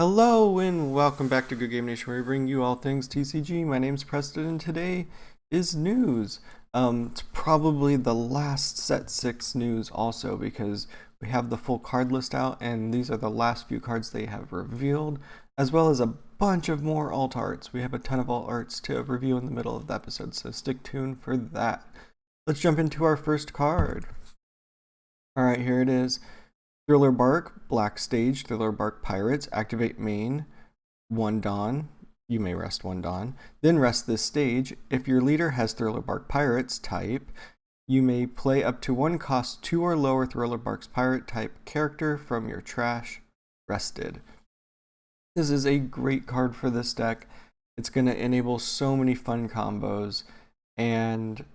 Hello and welcome back to Good Game Nation, where we bring you all things TCG. My name's Preston, and today is news. It's probably the last set 6 news also, because we have the full card list out, and these are the last few cards they have revealed, as well as a bunch of more alt arts. We have a ton of alt arts to review in the middle of the episode, so stick tuned for that. Let's jump into our first card. Alright, here it is. Thriller Bark, Black Stage, Thriller Bark Pirates, activate main, 1 Dawn. You may rest 1 Dawn. Then rest this stage. If your leader has Thriller Bark Pirates type, you may play up to 1 cost 2 or lower Thriller Bark's pirate type character from your trash rested. This is a great card for this deck. It's going to enable so many fun combos, and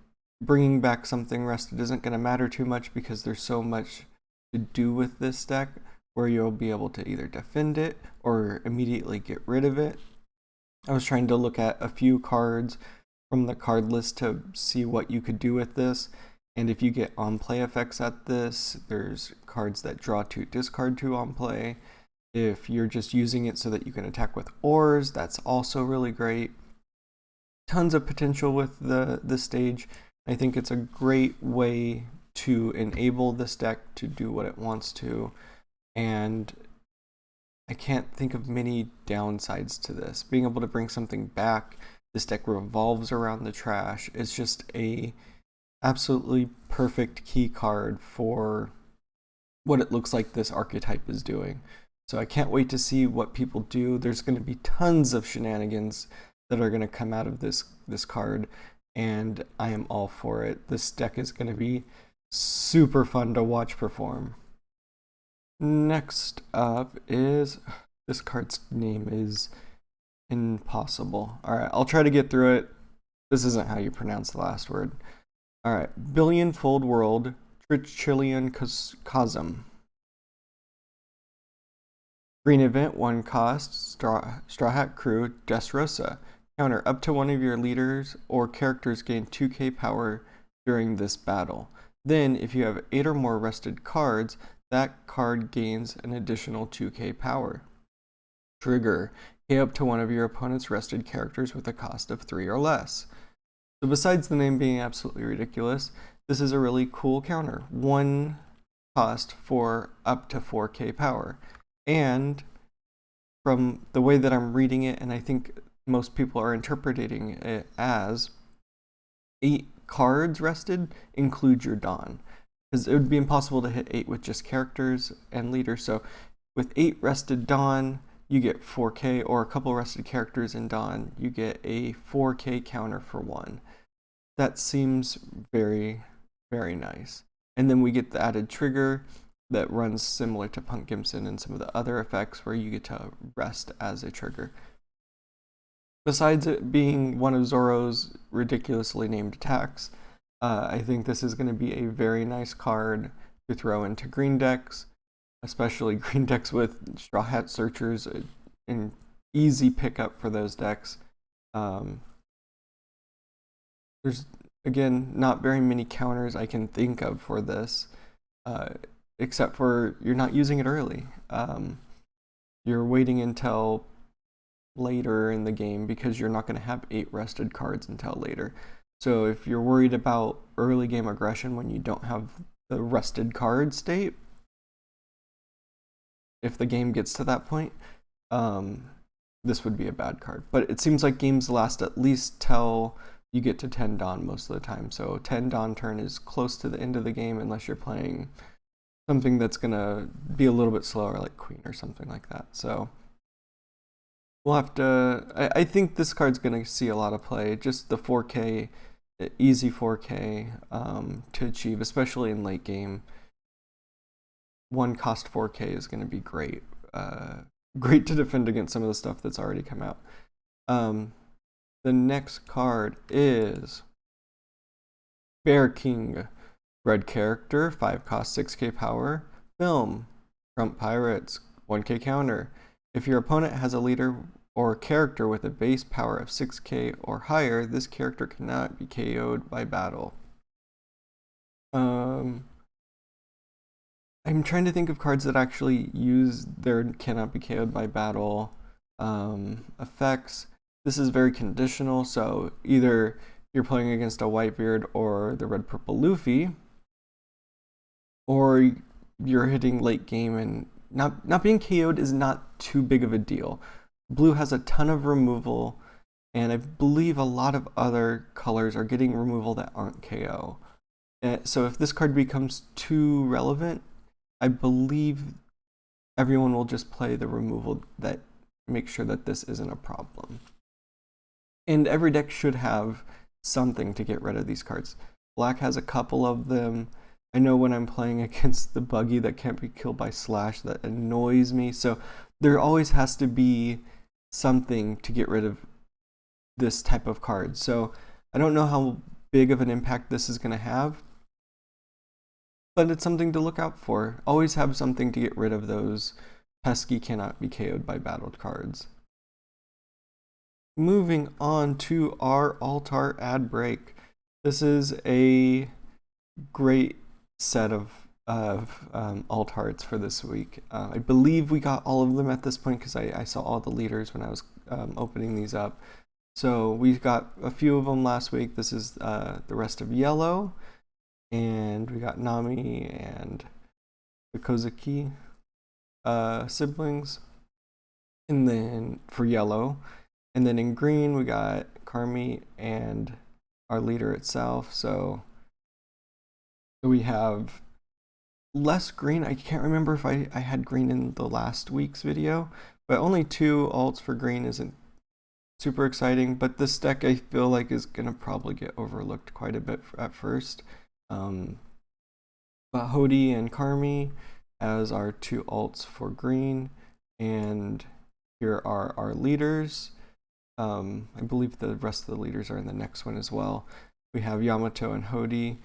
bringing back something rested isn't going to matter too much because there's so much to do with this deck where you'll be able to either defend it or immediately get rid of it. I was trying to look at a few cards from the card list to see what you could do with this, and if you get on play effects at this, there's cards that draw 2, discard 2 on play. If you're just using it so that you can attack with ores, that's also really great. Tons of potential with the stage. I think it's a great way to enable this deck to do what it wants to, and I can't think of many downsides to this. Being able to bring something back, this deck revolves around the trash. It's just a absolutely perfect key card for what it looks like this archetype is doing. So I can't wait to see what people do. There's going to be tons of shenanigans that are going to come out of this card, and I am all for it. This deck is going to be super fun to watch perform. Next up is, this card's name is impossible. Alright, I'll try to get through it. This isn't how you pronounce the last word. Alright, Billion Fold World, Trichillion Cosm. Green event, 1 cost, Straw Hat Crew, Dressrosa. Counter, up to 1 of your leaders or characters gain 2k power during this battle. Then, if you have 8 or more rested cards, that card gains an additional 2k power. Trigger, pay up to 1 of your opponent's rested characters with a cost of 3 or less. So besides the name being absolutely ridiculous, this is a really cool counter. 1 cost for up to 4k power. And from the way that I'm reading it, and I think most people are interpreting it as, 8 cards rested include your Dawn, because it would be impossible to hit 8 with just characters and leaders. So with 8 rested Dawn, you get 4k, or a couple rested characters in Dawn, you get a 4k counter for 1. That seems very, very nice. And then we get the added trigger that runs similar to Punk Gimson and some of the other effects where you get to rest as a trigger. Besides it being one of Zoro's ridiculously named attacks, I think this is going to be a very nice card to throw into green decks, especially green decks with Straw Hat Searchers, an easy pickup for those decks. There's, again, not very many counters I can think of for this, except for you're not using it early. You're waiting until later in the game because you're not going to have 8 rested cards until later. So if you're worried about early game aggression when you don't have the rested card state, if the game gets to that point, this would be a bad card. But it seems like games last at least till you get to 10 Dawn most of the time. So 10 Dawn turn is close to the end of the game unless you're playing something that's going to be a little bit slower, like Queen or something like that. So we'll have to, I think this card's going to see a lot of play. Just the 4k, easy 4k to achieve, especially in late game. 1 cost 4k is going to be great. Great to defend against some of the stuff that's already come out. The next card is Bear King. Red character, 5 cost, 6k power. Film, Trump Pirates, 1k counter. If your opponent has a leader or character with a base power of 6k or higher, this character cannot be KO'd by battle. I'm trying to think of cards that actually use their cannot be KO'd by battle effects. This is very conditional, so either you're playing against a Whitebeard or the red purple Luffy, or you're hitting late game, and not being KO'd is not too big of a deal. Blue has a ton of removal, and I believe a lot of other colors are getting removal that aren't KO. So if this card becomes too relevant, I believe everyone will just play the removal that makes sure that this isn't a problem. And every deck should have something to get rid of these cards. Black has a couple of them. I know when I'm playing against the buggy that can't be killed by slash, that annoys me. So there always has to be something to get rid of this type of card. So I don't know how big of an impact this is going to have, but it's something to look out for. Always have something to get rid of those pesky cannot be KO'd by battled cards. Moving on to our Altar ad break. This is a great set of alt arts for this week. I believe we got all of them at this point because I saw all the leaders when I was opening these up. So we got a few of them last week. This is the rest of Yellow, and we got Nami and the Kozuki siblings, and then for Yellow, and then in green we got Karmi and our leader itself. So we have less green. I can't remember if I had green in the last week's video, but only 2 alts for green isn't super exciting. But this deck I feel like is gonna probably get overlooked quite a bit at first. But Hody and Karmi as our 2 alts for green, and here are our leaders. I believe the rest of the leaders are in the next one as well. We have Yamato and Hody.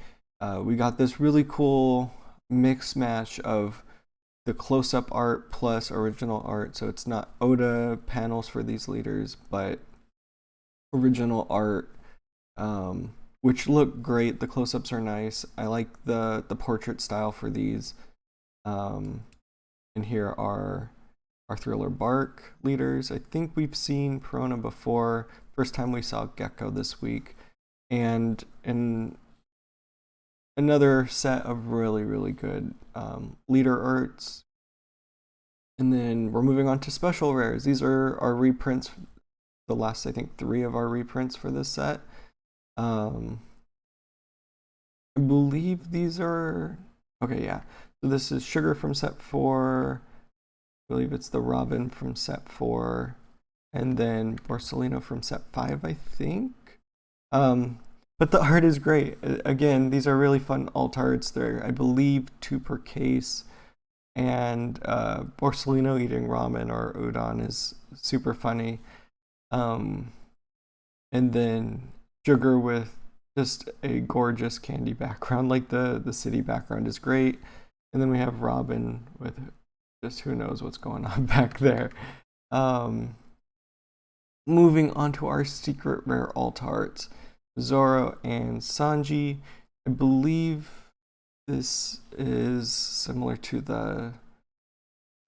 We got this really cool mix match of the close-up art plus original art. So it's not Oda panels for these leaders, but original art, which look great. The close-ups are nice. I like the portrait style for these. And here are our Thriller Bark leaders. I think we've seen Perona before. First time we saw Gecko this week. And another set of really, really good leader arts. And then we're moving on to special rares. These are our reprints, the last, I think, 3 of our reprints for this set. I believe these are, okay, yeah. So this is Sugar from set 4. I believe it's the Robin from set 4. And then Borsellino from set 5, I think. But the art is great. Again, these are really fun alt arts. They're, I believe, 2 per case. And Borsellino eating ramen or udon is super funny. And then Sugar with just a gorgeous candy background. Like the city background is great. And then we have Robin with just who knows what's going on back there. Moving on to our secret rare alt arts. Zoro and Sanji. I believe this is similar to the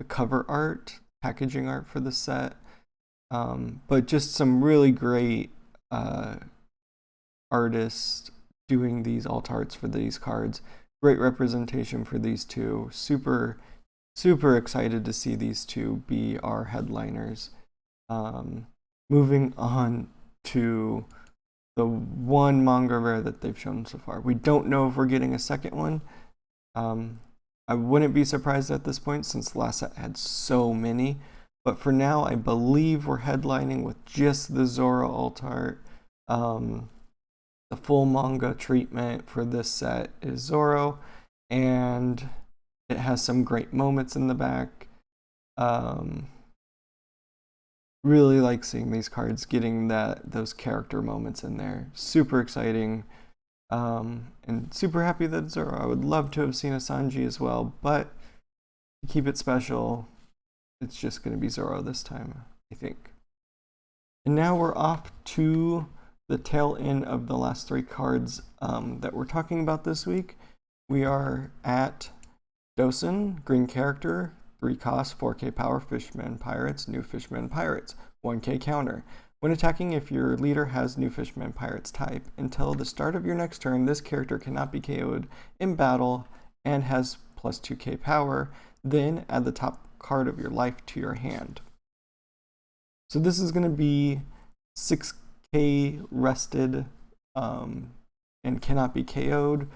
cover art, packaging art for the set. But just some really great artists doing these alt arts for these cards. Great representation for these 2. Super, super excited to see these 2 be our headliners. Moving on to the one manga rare that they've shown so far. We don't know if we're getting a second one. I wouldn't be surprised at this point since the last set had so many. But for now, I believe we're headlining with just the Zoro alt art. The full manga treatment for this set is Zoro, and it has some great moments in the back. Really like seeing these cards getting those character moments in there. Super exciting, and super happy that Zoro. I would love to have seen a Sanji as well, but to keep it special, it's just going to be Zoro this time, I think. And now we're off to the tail end of the last 3 cards that we're talking about this week. We are at Dosen, green character, 3 cost, 4k power, Fishmen Pirates, new Fishmen Pirates, 1k counter. When attacking, if your leader has new Fishmen Pirates type, until the start of your next turn, this character cannot be KO'd in battle and has plus 2k power, then add the top card of your life to your hand. So this is going to be 6k rested and cannot be KO'd.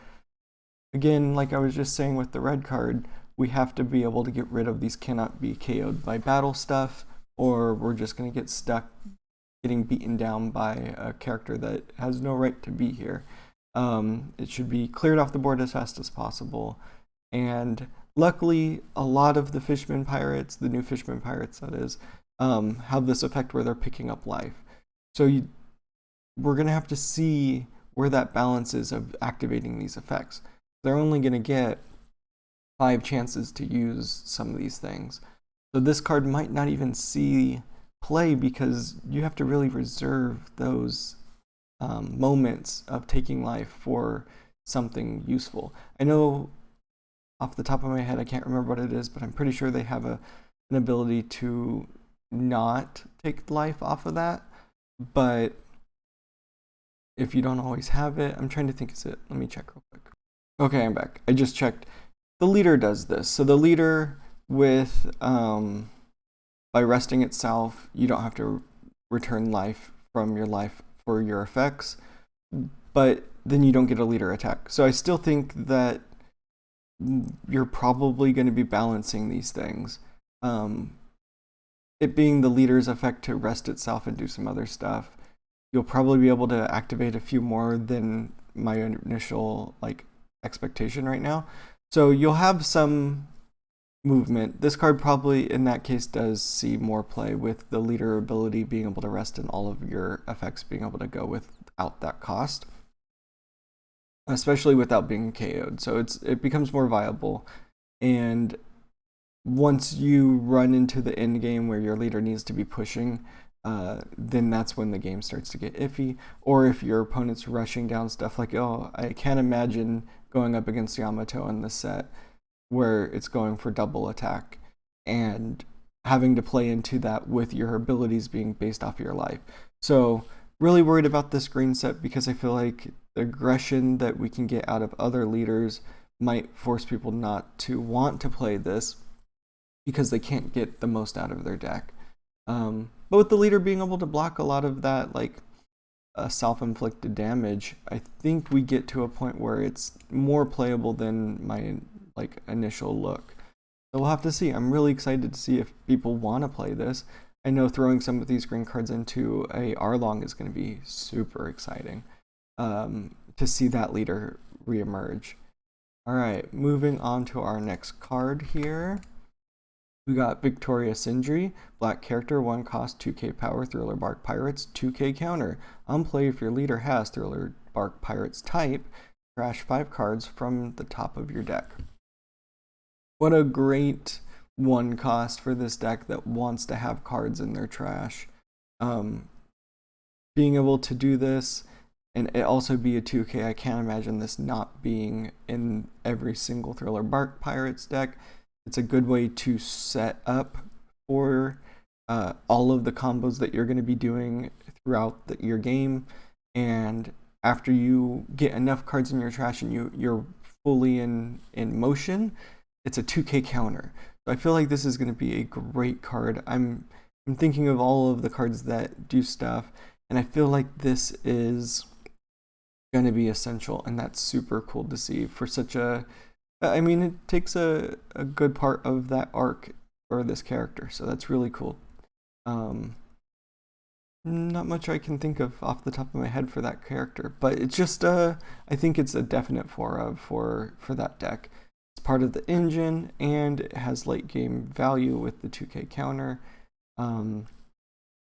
Again, like I was just saying with the red card, we have to be able to get rid of these cannot be KO'd by battle stuff, or we're just going to get stuck getting beaten down by a character that has no right to be here. It should be cleared off the board as fast as possible. And luckily, a lot of the Fishmen Pirates, the new Fishmen Pirates that is, have this effect where they're picking up life. So we're going to have to see where that balance is of activating these effects. They're only going to get 5 chances to use some of these things. So this card might not even see play because you have to really reserve those moments of taking life for something useful. I know off the top of my head, I can't remember what it is, but I'm pretty sure they have an ability to not take life off of that. But if you don't always have it, I'm trying to think, is it? Let me check real quick. Okay, I'm back. I just checked. The leader does this. So the leader with, by resting itself, you don't have to return life from your life for your effects, but then you don't get a leader attack. So I still think that you're probably going to be balancing these things. It being the leader's effect to rest itself and do some other stuff, you'll probably be able to activate a few more than my initial expectation right now. So you'll have some movement. This card probably in that case does see more play with the leader ability being able to rest and all of your effects being able to go without that cost, especially without being KO'd. So it becomes more viable. And once you run into the end game where your leader needs to be pushing, then that's when the game starts to get iffy. Or if your opponent's rushing down stuff like, oh, I can't imagine going up against Yamato in this set where it's going for double attack and having to play into that with your abilities being based off of your life. So really worried about this green set because I feel like the aggression that we can get out of other leaders might force people not to want to play this because they can't get the most out of their deck. But with the leader being able to block a lot of that self-inflicted damage, I think we get to a point where it's more playable than my initial look. So we'll have to see. I'm really excited to see if people want to play this. I know throwing some of these green cards into a Arlong is going to be super exciting to see that leader reemerge. All right, moving on to our next card here. We got Victoria Sindri, black character, 1 cost, 2k power, Thriller Bark Pirates, 2k counter. On play, if your leader has Thriller Bark Pirates type, trash 5 cards from the top of your deck. What a great 1 cost for this deck that wants to have cards in their trash. Being able to do this and it also be a 2k, I can't imagine this not being in every single Thriller Bark Pirates deck. It's a good way to set up for all of the combos that you're going to be doing throughout your game. And after you get enough cards in your trash and you're fully in motion, it's a 2k counter. So I feel like this is going to be a great card. I'm thinking of all of the cards that do stuff, and I feel like this is going to be essential, and that's super cool to see for such a... I mean, it takes a good part of that arc for this character, so that's really cool. Not much I can think of off the top of my head for that character, but it's just I think it's a definite for that deck. It's part of the engine, and it has late game value with the 2k counter, and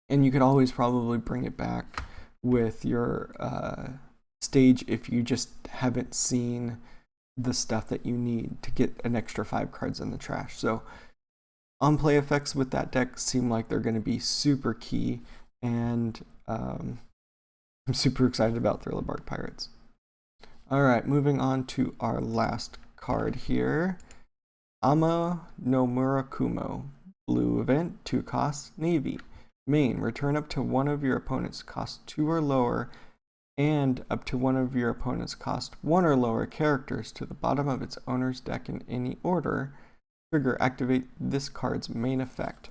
you could always probably bring it back with your stage if you just haven't seen the stuff that you need to get an extra 5 cards in the trash. So on play effects with that deck seem like they're going to be super key, and I'm super excited about Thriller Bark Pirates. All right, moving on to our last card here. Ama no Murakumo. Blue event, 2 costs, Navy. Main, return up to one of your opponent's cost 2 or lower and up to one of your opponent's cost 1 or lower characters to the bottom of its owner's deck in any order. Trigger, activate this card's main effect.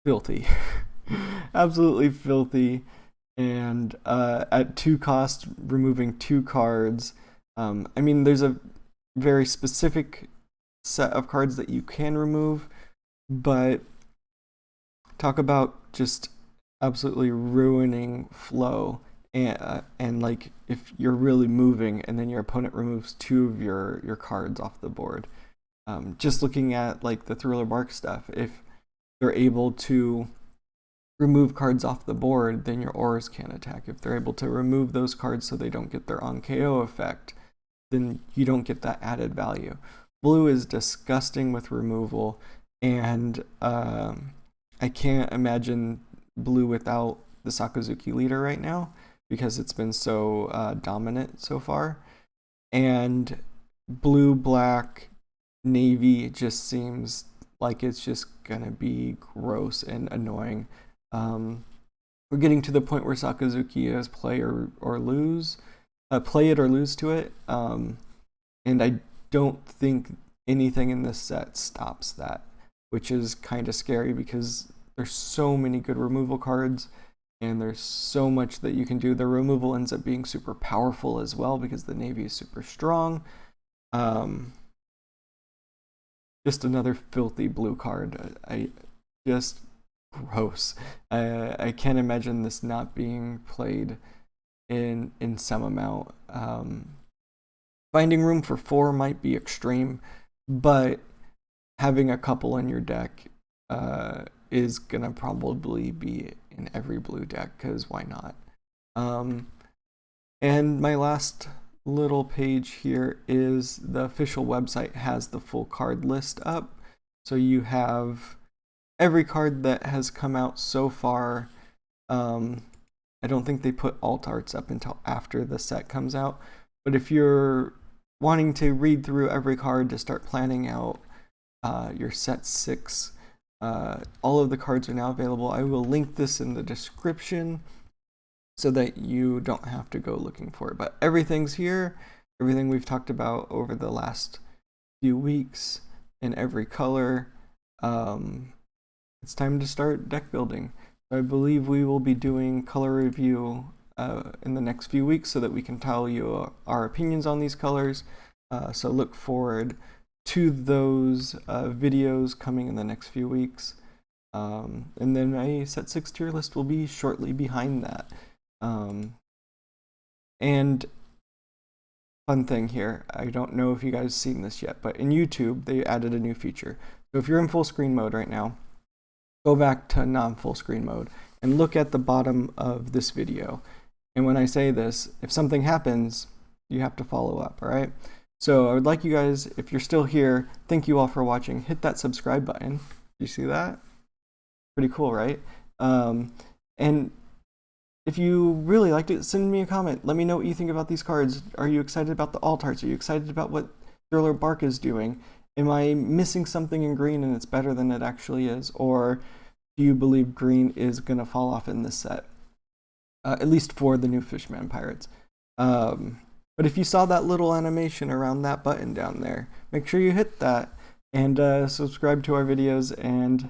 Filthy. Absolutely filthy. And at 2 cost, removing 2 cards. I mean, there's a very specific set of cards that you can remove, but talk about just absolutely ruining flow. And like, if you're really moving and then your opponent removes 2 of your cards off the board. Just looking at like the Thriller Bark stuff, if they're able to remove cards off the board, then your auras can't attack. If they're able to remove those cards so they don't get their on KO effect, then you don't get that added value. Blue is disgusting with removal, and I can't imagine blue without the Sakazuki leader right now because it's been so dominant so far. And blue, black, navy just seems like it's just gonna be gross and annoying. We're getting to the point where Sakazuki is play or lose, play it or lose to it, and I don't think anything in this set stops that, which is kind of scary because there's so many good removal cards and there's so much that you can do. The removal ends up being super powerful as well because the navy is super strong. Just another filthy blue card. I just gross. I can't imagine this not being played in some amount. Finding room for 4 might be extreme, but having a couple in your deck is gonna probably be in every blue deck, because why not? And my last little page here is the official website has the full card list up. So you have every card that has come out so far. I don't think they put alt arts up until after the set comes out. But if you're wanting to read through every card to start planning out your set 6, all of the cards are now available. I will link this in the description so that you don't have to go looking for it. But everything's here, everything we've talked about over the last few weeks in every color. It's time to start deck building. I believe we will be doing color review in the next few weeks so that we can tell you our opinions on these colors. So look forward to those videos coming in the next few weeks. And then a set 6 tier list will be shortly behind that. And fun thing here, I don't know if you guys have seen this yet, but in YouTube they added a new feature. So if you're in full screen mode right now, go back to non-full screen mode and look at the bottom of this video. And when I say this, if something happens, you have to follow up, all right? So I would like you guys, if you're still here, thank you all for watching. Hit that subscribe button. You see that? Pretty cool, right? And if you really liked it, send me a comment. Let me know what you think about these cards. Are you excited about the alt arts? Are you excited about what Thriller Bark is doing? Am I missing something in green and it's better than it actually is? Or do you believe green is going to fall off in this set? At least for the new Fishman Pirates. But if you saw that little animation around that button down there, make sure you hit that and subscribe to our videos and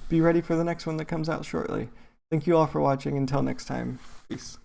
be ready for the next one that comes out shortly. Thank you all for watching. Until next time, peace.